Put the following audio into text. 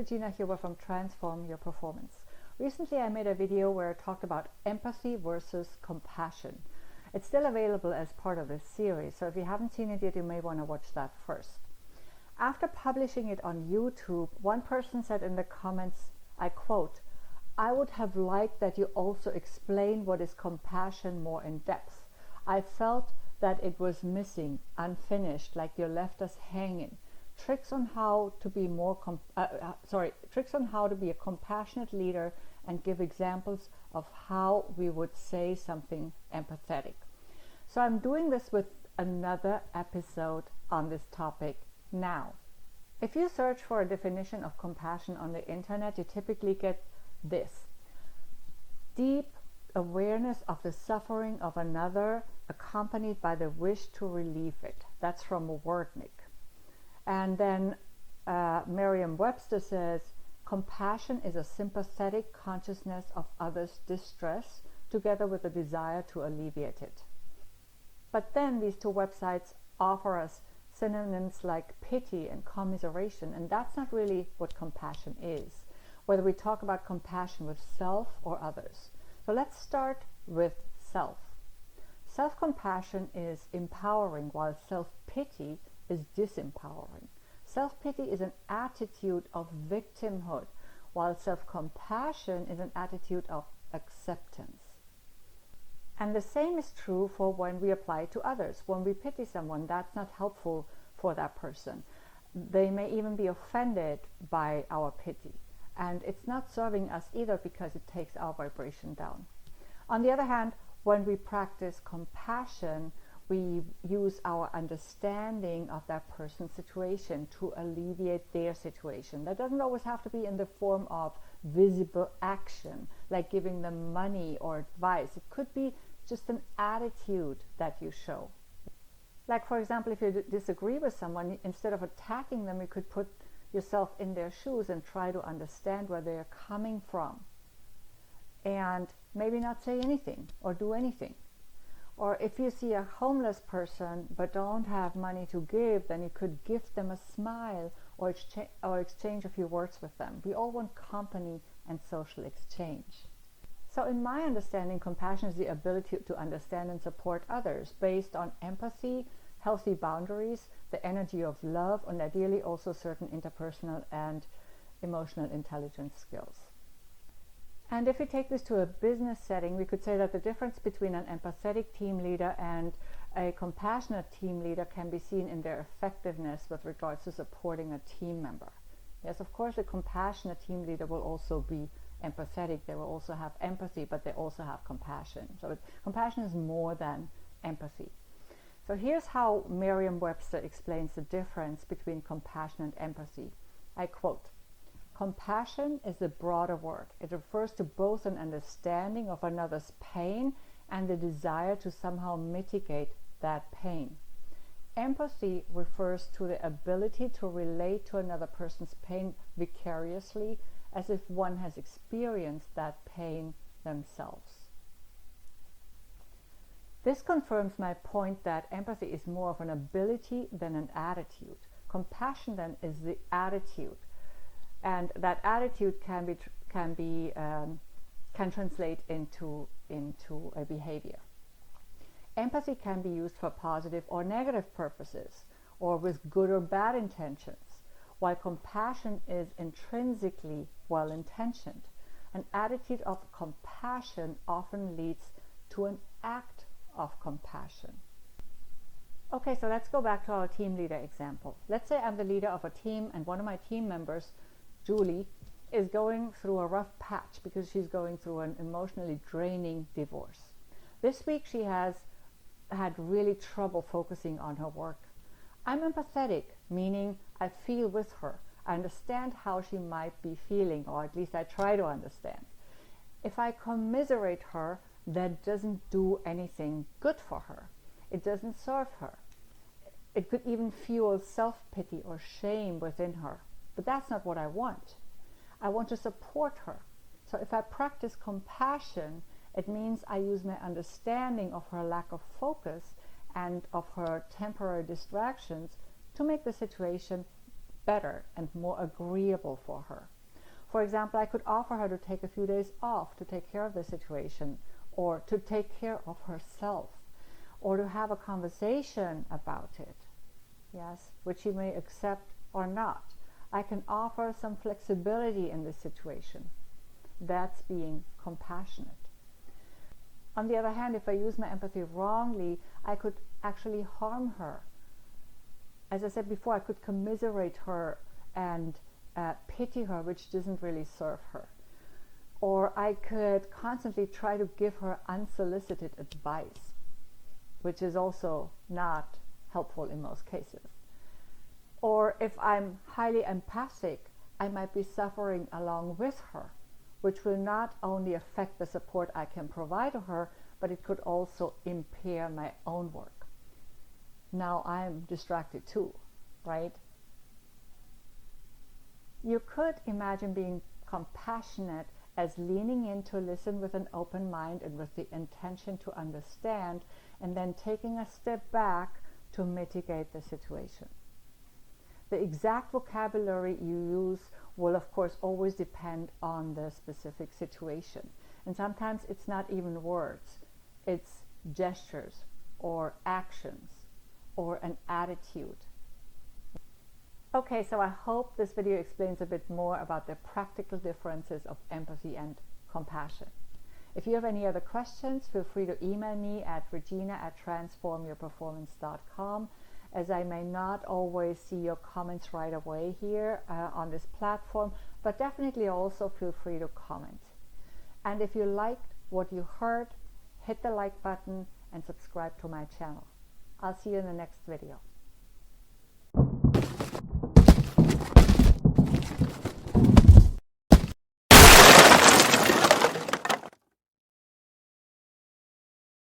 Regina Huber from Transform Your Performance. Recently I made a video where I talked about empathy versus compassion. It's still available as part of this series, so if you haven't seen it yet, you may want to watch that first. After publishing it on YouTube, one person said in the comments, I quote, "I would have liked that you also explain what is compassion more in depth. I felt that it was missing, unfinished, like you left us hanging. Tricks on how to be a compassionate leader and give examples of how we would say something empathetic." So I'm doing this with another episode on this topic now. If you search for a definition of compassion on the internet, you typically get this: deep awareness of the suffering of another accompanied by the wish to relieve it. That's from Wordnik. And then Merriam-Webster says, compassion is a sympathetic consciousness of others' distress together with a desire to alleviate it. But then these two websites offer us synonyms like pity and commiseration, and that's not really what compassion is, whether we talk about compassion with self or others. So let's start with self. Self-compassion is empowering, while self-pity is disempowering. Self-pity is an attitude of victimhood, while self-compassion is an attitude of acceptance. And the same is true for when we apply it to others. When we pity someone, that's not helpful for that person. They may even be offended by our pity. And it's not serving us either, because it takes our vibration down. On the other hand, when we practice compassion, we use our understanding of that person's situation to alleviate their situation. That doesn't always have to be in the form of visible action, like giving them money or advice. It could be just an attitude that you show. Like, for example, if you disagree with someone, instead of attacking them, you could put yourself in their shoes and try to understand where they're coming from. And maybe not say anything or do anything. Or if you see a homeless person but don't have money to give, then you could gift them a smile or exchange a few words with them. We all want company and social exchange. So in my understanding, compassion is the ability to understand and support others based on empathy, healthy boundaries, the energy of love, and ideally also certain interpersonal and emotional intelligence skills. And if we take this to a business setting, we could say that the difference between an empathetic team leader and a compassionate team leader can be seen in their effectiveness with regards to supporting a team member. Yes, of course, a compassionate team leader will also be empathetic. They will also have empathy, but they also have compassion. So compassion is more than empathy. So here's how Merriam-Webster explains the difference between compassion and empathy. I quote, "Compassion is a broader word. It refers to both an understanding of another's pain and the desire to somehow mitigate that pain. Empathy refers to the ability to relate to another person's pain vicariously, as if one has experienced that pain themselves." This confirms my point that empathy is more of an ability than an attitude. Compassion then is the attitude. And that attitude can translate into a behavior. Empathy can be used for positive or negative purposes, or with good or bad intentions, while compassion is intrinsically well-intentioned. An attitude of compassion often leads to an act of compassion. Okay, so let's go back to our team leader example. Let's say I'm the leader of a team, and one of my team members, Julie, is going through a rough patch because she's going through an emotionally draining divorce. This week she has had really trouble focusing on her work. I'm empathetic, meaning I feel with her. I understand how she might be feeling, or at least I try to understand. If I commiserate her, that doesn't do anything good for her. It doesn't serve her. It could even fuel self-pity or shame within her. But that's not what I want. I want to support her. So if I practice compassion, it means I use my understanding of her lack of focus and of her temporary distractions to make the situation better and more agreeable for her. For example, I could offer her to take a few days off to take care of the situation, or to take care of herself, or to have a conversation about it, yes, which she may accept or not. I can offer some flexibility in this situation. That's being compassionate. On the other hand, if I use my empathy wrongly, I could actually harm her. As I said before, I could commiserate her and pity her, which doesn't really serve her. Or I could constantly try to give her unsolicited advice, which is also not helpful in most cases. Or if I'm highly empathic, I might be suffering along with her, which will not only affect the support I can provide to her, but it could also impair my own work. Now I'm distracted too, right? You could imagine being compassionate as leaning in to listen with an open mind and with the intention to understand, and then taking a step back to mitigate the situation. The exact vocabulary you use will, of course, always depend on the specific situation. And sometimes it's not even words, it's gestures or actions or an attitude. Okay, so I hope this video explains a bit more about the practical differences of empathy and compassion. If you have any other questions, feel free to email me at regina@transformyourperformance.com, as I may not always see your comments right away here on this platform, but definitely also feel free to comment. And if you liked what you heard, hit the like button and subscribe to my channel. I'll see you in the next video.